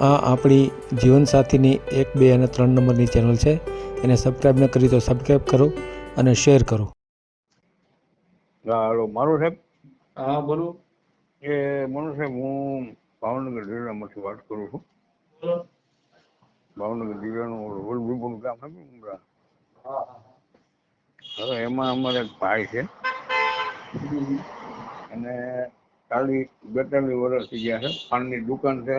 આ આપણી જીવનસાથીની 1, 2 અને 3 નંબરની ચેનલ છે. એને સબસ્ક્રાઈબ ન કરી તો સબસ્ક્રાઈબ કરો અને શેર કરો. હા, હલો મારું સાહેબ. હા બોલો. એ મનુ સાહેબ, હું ભાવનગર જિલ્લામાંથી વાત કરું છું. ભાવનગર જિલ્લાનું વલભીપુરનું ગામ છે ઉમરા. હવે એમાં અમારે એક ભાઈ છે અને 42 વર્ષ થઈ ગયા છે. પાનની દુકાન છે,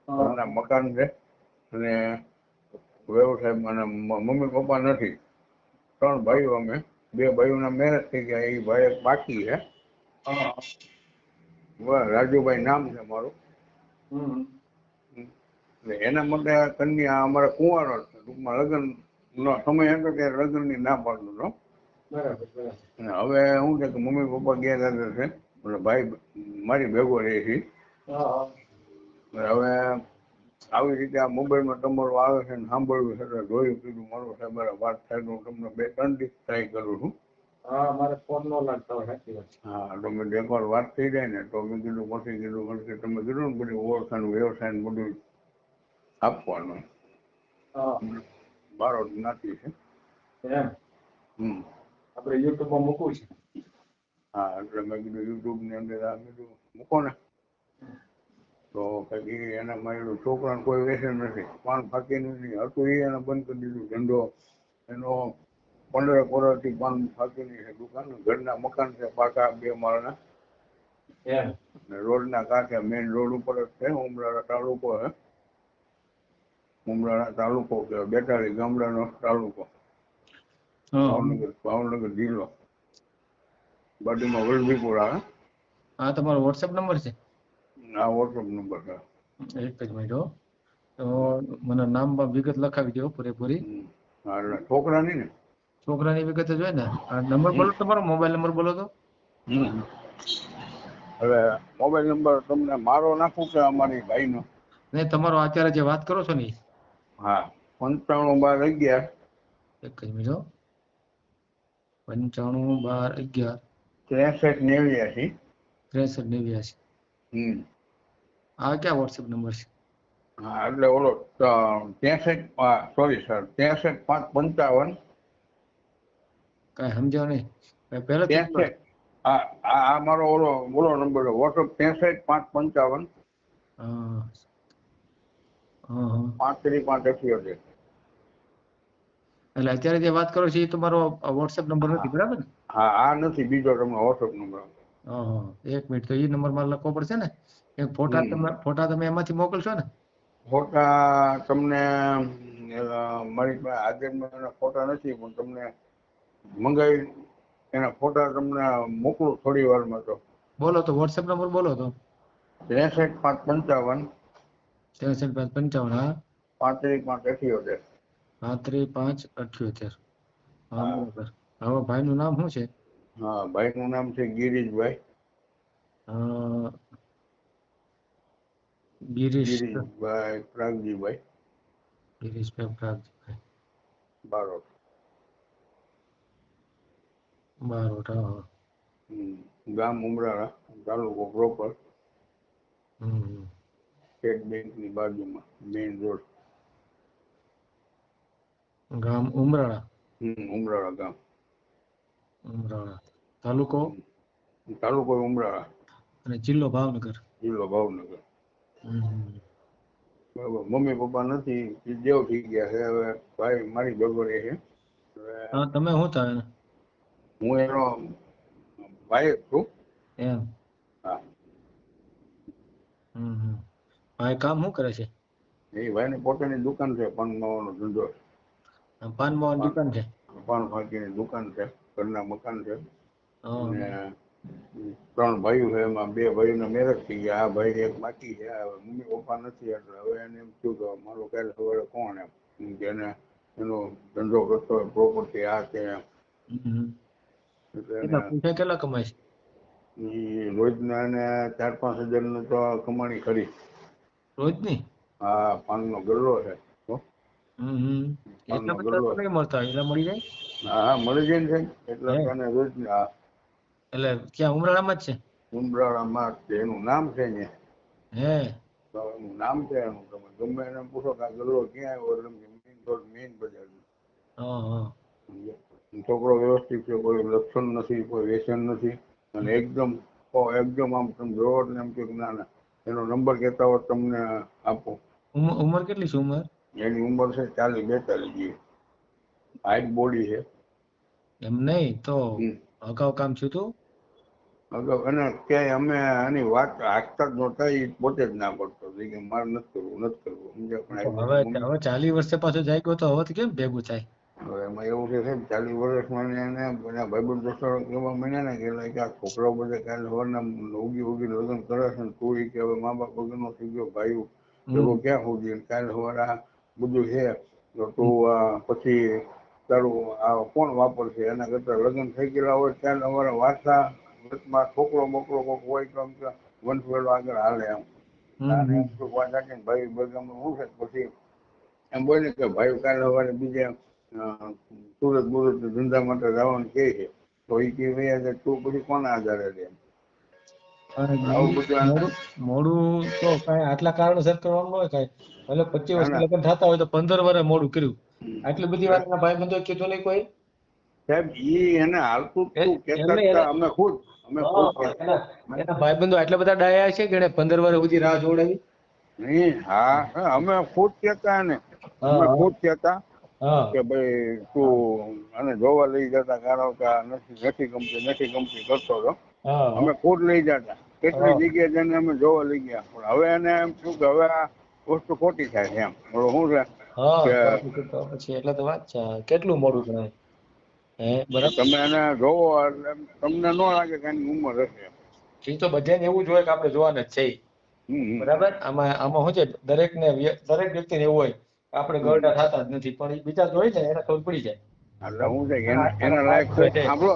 ઘરના મકાન છે અને વ્યવસાય. અને મમ્મી પપ્પા નથી, 3 ભાઈઓ અમે. 2 ભાઈઓના મેરેજ થઈ ગયા, એ ભાઈ એક બાકી છે. રાજુભાઈ નામ છે મારું. એના માટે કન્યા અમારા કુંવારો છે. ટૂંકમાં લગ્ન નો સમય હતો ત્યારે લગ્નની ના પાડતો હતો. હવે શું છે કે મમ્મી પપ્પા ગેરહાજર છે, ભાઈ મારી ભેગો રહે છે. હવે આવી રીતે આ મોબાઈલમાં તમારું આવે છે ને સાંભળ્યું છે એટલે જોયું, કીધું મારું સાહેબ વાત થાય તો હું તમને 2-3 દિવસ ટ્રાય કરું છું. હા, મારે ફોન નો લાગતો હોય. સાચી વાત. હા, તો મેં એકવાર વાત થઈ જાય ને તો મેં કીધું પછી કીધું કે તમે કીધું ને બધી ઓળખાણ વ્યવસાય બધું આપવાનું. બારો નાખી છે. આપણે યુટ્યુબમાં મૂકવું છે. હા, એટલે મેં કીધું યુટ્યુબની અંદર આ કીધું મૂકો ને તો કઈ એનામાં એનું છોકરાને કોઈ વ્યસન નથી. પાન ફાકીનું નહીં હતું, એ એને બંધ કરી દીધું ધંધો એનો. 15 વર્ષથી પાન ફાકીની છે દુકાન. ઘરના મકાન છે પાકા 2 માળના. રોડના કાંઠે મેઇન રોડ ઉપર જ છે. ઉમરાળા તાલુકો છે. ઉમરાળા તાલુકો કે બેટાળી ગામડાનો તાલુકો, ભાવનગર જિલ્લો. બાજુમાં વલભીપુર આવે. આ તમારો વોટ્સએપ નંબર છે? આ વોટ્સઅપ નંબર છે. એક જ મિનિટ હો. તો મને નામ વિગત લખાવી દો પૂરેપૂરી. હા, એટલે છોકરાની ને છોકરાની વિગત જ હોય ને. આ નંબર બોલો, તમારો મોબાઈલ નંબર બોલો તો. હવે મોબાઈલ નંબર તમને મારો નાખું કે અમારી ભાઈનો? નહીં, તમારો અત્યારે જે વાત કરો છો ને. હા, 95 12 11. એક જ મિનિટ હો. 95 12 11 63 89. 63 89. આ ક્યાં વોટ્સએપ નંબર છે? હા, એટલે ઓલો 63 સોરી સર 63 5 55. કાંઈ સમજાવ નહીં. પહેલેથી 63. આ મારો ઓલો નંબર છે વોટ્સઅપ. 63 5 55. હા. 35 5 78. એટલે અત્યારે જે વાત કરો છો એ તમારો વોટ્સએપ નંબર નથી, બરાબર ને? હા, આ નથી, બીજો તમને વોટ્સઅપ નંબર. એક મિનિટ, તો એ નંબર મારે લખવો પડશે ને. એક ફોટા તમે એમાંથી મોકલશો ને? ફોટા તમને મારી પાસે હાજરમાં ફોટા નથી, પણ તમને મંગાવી એના ફોટા તમને મોકલું થોડી વારમાં. તો બોલો તો, વોટ્સએપ નંબર બોલો તો. 63 5 55. 63 5 55. હા. 35 5 78. 35 5 78. હા, બરાબર. હવે ભાઈનું નામ શું છે? હા, ભાઈનું નામ છે ગિરીશભાઈ. ગિરીશભાઈ પ્રાગજીભાઈ. ગિરીશભાઈ પ્રાગજીભાઈ બારોટ. બારોટ. ગામ ઉમરાળા, તાલુકો પ્રોપર. હમ. સ્ટેટ બેંકની બાજુમાં મેઇન રોડ. ગામ ઉમરાળા. ઉમરાળા ગામ. ઉમરાળા તાલુકો. તાલુકો ઉમરાળા અને જિલ્લો ભાવનગર. જિલ્લો ભાવનગર. બરાબર. મમ્મી પપ્પા નથી, દેવ થઈ ગયા છે. હવે ભાઈ મારી ભેગો રહે છે. હા, તમે શું થાય એને? હું એનો ભાઈ જ છું. એમ? હા. ભાઈ કામ શું કરે છે? એ ભાઈની પોતાની દુકાન છે, પાન માવાનો ધંધો. પાન માવાની દુકાન છે? પાન ફાકીની દુકાન છે, ઘરના મકાન છે. હા. અને 3 ભાઈઓ છે, એમાં 2 ભાઈઓના મેરેજ થઈ ગયા. આ ભાઈ એક બાકી છે. મમ્મી પપ્પા નથી, એટલે હવે એને એમ થયું કે મારો કાલે સવારે કોણ એમ જેને એનો ધંધો કરતો હોય, પ્રોપર્ટી આ તે. કેટલા કમાય છે? રોજના એને 4-5 હજારનું તો કમાણી કરી. રોજની? હા, પાનનો ગલ્લો છે. પાનનો એટલા બધા ગલ્લો. તો નહીં મળતા, એટલા મળી જાય? હા, મળી જાય ને. એટલે હે? તને રોજના. એટલે ક્યાં ઉમરાળામાં જ છે? ઉમરાળામાં એનું નામ છે ને. હે? નામ છે એનું, તમે ગમે એને પૂછો કે આ ગલ્લો ક્યાં આવ્યો એટલે મેઇન રોડ મેઇન બજાર. હા હા. છોકરો વ્યવસ્થિત છે, કોઈ લક્ષણ નથી, કોઈ વ્યસન નથી, અને એકદમ એકદમ આમ તમે જોવો એટલે એમ કે ના ના એનો નંબર કહેતા હોત તમને આપો. ઉંમર કેટલી છે ઉંમર? એની ઉંમર છે 40-42 જેવી, હાઈટ બોડી છે. એમ નહીં તો અગાઉ કામ થયું હતું? અગાઉ એને ક્યાંય અમે આની વાત હાંકતા જ નહોતા, એ પોતે જ ના પડતો કે મારે નથી કરવું નથી કરવું સમજ્યા. પણ હવે મમ્મી હવે 40 વર્ષે પાછો જાગ્યો તો હવે તો કેમ ભેગું થાય? હવે એમાં એવું છે સાહેબ, 40 વર્ષમાં એને બધા ભાઈબંધ દોસ્તો એવા મહિના ને કે આ છોકરાઓ બધા કાલે સવારના ઉગી લગ્ન કરે છે ને તું કે હવે મા બાપ વગરનો થઈ ગયો ભાઈ એવો ક્યાં સુધી કાલે સવારે આ બધું છે તો તું પછી તારું આ કોણ વાપરશે, એના કરતા લગ્ન થઈ ગયેલા હોય ત્યારે અમારા વારસા વચમાં છોકરો મોકરો કોઈક હોય તો આમ કે વંશવેલો આગળ હાલે એમ. અને એમ તો વાત રાખીને ભાઈ બધામાં શું છે પછી એમ બોલે કે ભાઈ કાલે સવારે બીજે સુરત બુરત ધંધા માટે જવાનું કહે છે તો એ કે ભાઈ તું પછી કોના આધારે રહે. આવું બધું મોડું તો કઈ આટલા કારણોસર કરવાનું હોય કઈ ભલે 25 વર્ષે લગ્ન થતા હોય તો 15 વર્ષ મોડું કર્યું, આટલી બધી વાત એના ભાઈ બંધો કીધું નહીં કોઈ? સાહેબ ઈ એને હાલતું તું કેતા એમને હતા, અમે ખુદ કહેતા. એના ભાઈ બંધો આટલા બધા ડાયા છે કે એને 15 વર્ષ સુધી રાહ જોવડાવી? નહીં હા અમે ખુદ કહેતા ને, અમે ખુદ કહેતા કે ભાઈ તું આને જોવા લઈ જતા કારણ કે નથી ગમતી કરતો હતો. અમે ખુદ લઈ જતા, કેટલી જગ્યાએ જઈને અમે જોવા લઈ ગયા, પણ હવે એને એમ થયું કે હવે આ વસ્તુ ખોટી થાય છે એમ. શું છે તો પછી એટલે તો વાત છે, કેટલું મોડું ગણાય હે? કે બરાબર. તમે એને જોવો એટલે તમને ન લાગે કે એની ઉંમર હશે. એ તો બધાને એવું જ હોય કે આપણે જોવાના જ છે. બરાબર. આમાં આમાં શું છે દરેક વ્યક્તિને એવું હોય આપણે ગરડા થતા જ નથી, પણ એ બીજા જોઈ ને એને ખબર પડી જાય. એટલે હું છે એના લાયક છે. સાંભળો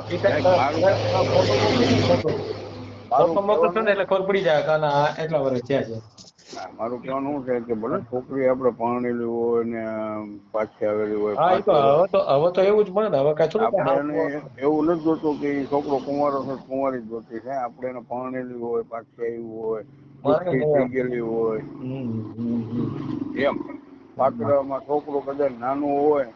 ફોટો મોકલી છે ને મારું ફોટો મોકલશો ને કહેવાનું એટલે ખબર પડી જાય કે આના એટલા વર્ષ થયા છે. મારું કહેવાનું શું છે કે ભલે છોકરી આપણે પરણેલી હોય ને પાછી આવેલી હોય હા, એ 5 તો વર્ષ, હવે તો એવું જ મળે ને, હવે કઈ થોડું આપણે એને એવું નથી જોતું કે એ છોકરો કુંવારો છે કુંવારી જ જોતી છે. આપણે એને પરણેલી હોય, પાછી આવી હોય, દુઃખી થઈ ગયેલી હોય એમ. પાત્રમાં છોકરો કદાચ નાનું હોય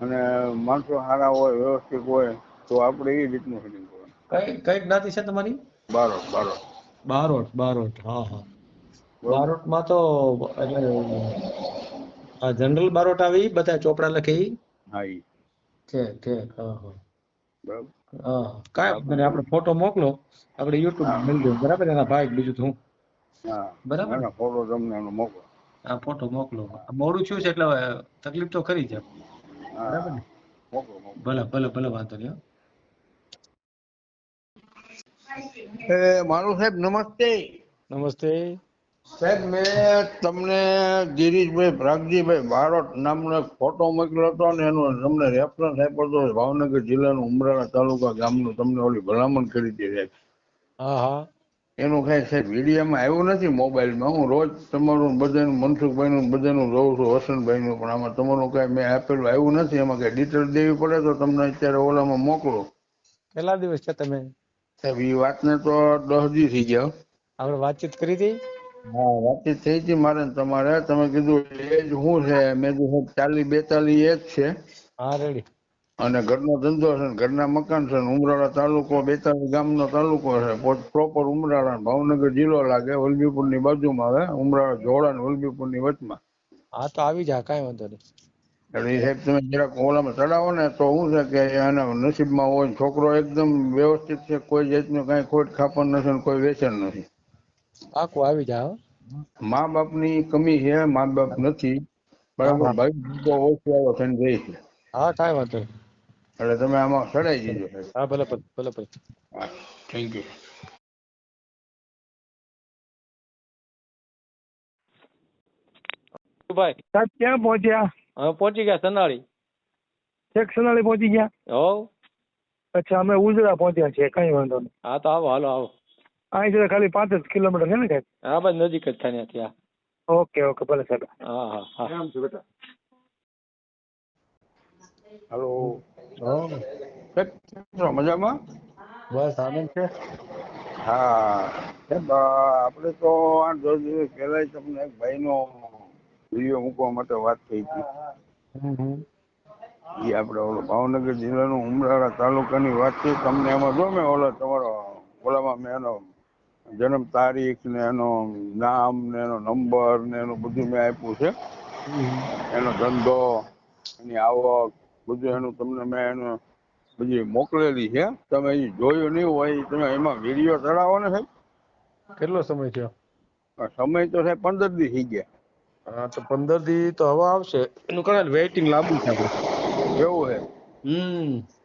અને માણસો સારા હોય, વ્યવસ્થિત હોય તો આપણે એ રીતનું ફિલિંગ કરવાનું. કઈ જ્ઞાતિ છે તમારી? બારોટ. બારોટ. હા હા. બરોબર. બારોટમાં તો એટલે જનરલ બારોટ આવી બધા ચોપડા લખે ઈ? હા ઈ. ઠીક. હા હા. બરાબર. હા, કાંઈ વાંધો નહીં, આપણે ફોટો મોકલો, આપણે યુટ્યુબ મેળ દઉં. બરાબર. એના ભાઈ બીજું તો હું. હા, બરાબર. એનો ફોટો તમને એનો મોકલો. હા, ફોટો મોકલો. મોડું થયું છે એટલે તકલીફ તો ખરી છે. બરાબર ને? મોકલો. ભલે વાંધો નહીં. મારું સાહેબ નમસ્તે. નમસ્તે. સાહેબ મેં તમને ગિરીશભાઈ ભ્રાગજીભાઈ બારોટ નામનો એક ફોટો મોકલ્યો હતો ને એનો તમને રેફરન્સ આપ્યો હતો ભાવનગર જિલ્લાનું ઉમરાળા તાલુકા ગામનું, તમને ઓલી ભલામણ કરી હતી સાહેબ. હા. એનું કઈ સાહેબ વિડીયોમાં આવ્યું નથી મોબાઈલમાં. હું રોજ તમારું બધાનું મનસુખભાઈનું બધાનું જોઉં છું, વસંતભાઈનું, પણ આમાં તમારું કઈ મેં આપેલું આવ્યું નથી. એમાં કઈ ડિટેલ દેવી પડે તો તમને અત્યારે ઓલામાં મોકલો. કેટલા દિવસ છે તમે? સાહેબ એ વાતને તો 10 દી થઈ ગયા. આપણે વાતચીત કરી હતી? હા, વાતચીત થઈ હતી મારે તમારે. તમે કીધું એજ શું છે, મેં કીધું 40-42 એજ છે. હા, રેડી. અને ઘરનો ધંધો છે, ઘરના મકાન છે, ઉમરાળા તાલુકો 42 ગામનો તાલુકો છે, પ્રોપર ઉમરાળા, ભાવનગર જિલ્લો લાગે, વલભીપુરની બાજુમાં આવે. ઉમરાળા જોડા ને વલભીપુરની વચમાં. હા, તો આવી જા, કાંઈ વાંધો નહીં. એટલે એ સાહેબ તમે જરાક ઓલામાં ચડાવો ને તો શું છે કે એના નસીબમાં હોય, છોકરો એકદમ વ્યવસ્થિત છે, કોઈ જાતનું કાંઈ ખોટ ખાપણ નથી ને કોઈ વેચન નથી. પાકું આવી જા. મા બાપની કમી છે, મા બાપ નથી. બરાબર. ભાઈ ઓછો આવ્યો થઈને જાય છે. હા, કાંઈ વાંધો નહીં. એટલે તમે આમાં ચડાઈ દીજો સાહેબ. હા, ભલે. હા, થેન્ક યુ. ભાઈ સાહેબ ક્યાં પહોંચ્યા? હવે પહોંચી ગયા સનાળી. છેક સનાળી પહોંચી ગયા? હોવ. અચ્છા, અમે ઉજળા પહોંચ્યા છીએ, કઈ વાંધો નહીં. હા, તો આવો. અહીંથી ખાલી 5 જ કિલોમીટર છે ને સાહેબ? હા, બસ નજીક જ થાય ત્યાંથી. ઓકે, ભલે સાહેબ. હા. કેમ છો બેટા? હલો. મજામાં? બસ આનંદ છે. હા સાહેબ આપણે તો આ 10 દિવસ પહેલા તમને એક ભાઈનો વિડીયો મૂકવા માટે વાત થઈ હતી. એ આપણે ઓલો ભાવનગર જિલ્લાનું ઉમરાળા તાલુકાની વાત છે. તમને એમાં જો મેં તમારો ઓલામાં મેં એનો જન્મ તારીખ ને એનો નામ ને એનો નંબર ને એનું બધું મેં આપ્યું છે. એનો ધંધો, એની આવક, બધું એનું તમને મેં એનું બધી મોકલેલી છે. તમે એ જોયું નહીં હોય, તમે એમાં વિડીયો ચડાવો ને સાહેબ. કેટલો સમય થયો? સમય તો સાહેબ 15 દી થઈ ગયા. હા તો 15 દી તો હવે આવશે. એનું કારણ વેઇટિંગ લાંબુ છે આપણે. એવું છે.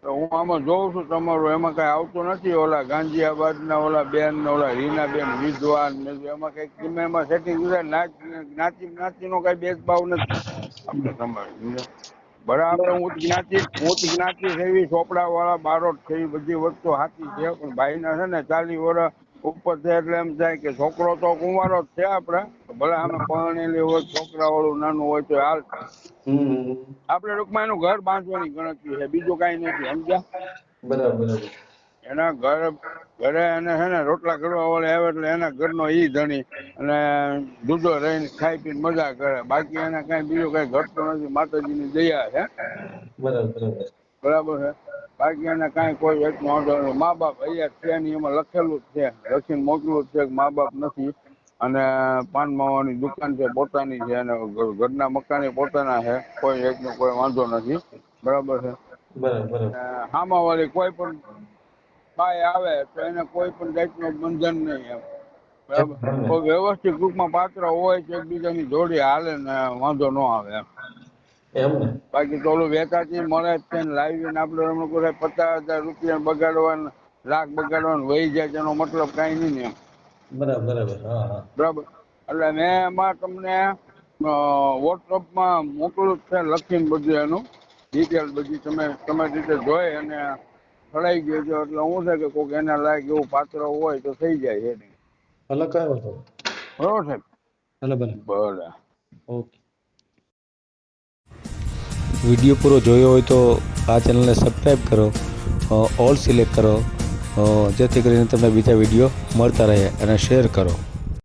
તો હું આમાં જોઉં છું તમારું, એમાં કઈ આવતું નથી. ઓલા ગાંધીઆબાદના ઓલા બેન ને ઓલા રીનાબેન વિદ્વાન ને એમાં કઈક તમે એમાં સેટિંગ જ્ઞાતિનો કઈ ભેદભાવ નથી આપણે તમારે. બરાબર ઉચ્ચ જ્ઞાતિ છે, એવી ચોપડા વાળા બારોટ છે, એ બધી વસ્તુ સાચી છે. પણ ભાઈના છે ને 40 વર્ષ ઉપર છે એટલે એમ થાય કે છોકરો તો કુંવારો જ છે આપણે. ભલે આમે પરણેલી હોય, છોકરા વાળું નાનું હોય તો હાલ. આપણે ટૂંકમાં એનું ઘર બાંધવાની ગણતરી છે, બીજું કઈ નથી. સમજ્યા? બરાબર. એના ઘરે એને છે ને રોટલા કરવા વાળા આવે એટલે એના ઘરનો ઈ ધણી અને દૂધો રહીને ખાઈ પીને મજા કરે. બાકી એને કઈ બીજું કઈ ઘટતું નથી. માતાજીની દયા છે. બરાબર છે. બાકી એને કઈ કોઈ વેચનો વાંધો નથી. મા બાપ અહીંયા છે નહીં, એમાં લખેલું જ છે, લખીને મોકલું જ છે કે મા બાપ નથી. અને પાન માવાની દુકાન છે પોતાની છે, અને ઘરના મકાન પોતાના છે. કોઈ વેચનો કોઈ વાંધો નથી. બરાબર છે. હામાવાળી કોઈ પણ બાઈ આવે તો એને કોઈ પણ જાતનું બંધન નહીં એમ. બરાબર. કોઈ વ્યવસ્થિત ગ્રુપમાં પાત્ર હોય તો એકબીજાની જોડી હાલે ને વાંધો ન આવે એમ. બાકી તો ઓલું વેચાતી મળે જ છે ને લાવીને આપણે એમ કોઈ 50,000 રૂપિયા બગાડવાનું, લાખ બગાડવાનું વહી જાય તેનો મતલબ કઈ નહીં ને એમ. બરાબર. એટલે મેં એમાં તમને વોટ્સઅપમાં મોકલું જ છે લખીને બધું એનું ડિટેલ બધી તમે તમારી રીતે જોઈ અને ચડાઈ ગયો છો. એટલે હું છે કે કોઈક એના લાયક એવું પાત્ર હોય તો થઈ જાય છે. બરોબર સાહેબ? ભલે. ઓકે. વિડીયો પૂરો જોયો હોય તો આ ચેનલને સબસ્ક્રાઈબ કરો, ઓલ સિલેક્ટ કરો, જેથી કરીને તમને બીજા વિડીયો મળતા રહે, અને શેર કરો.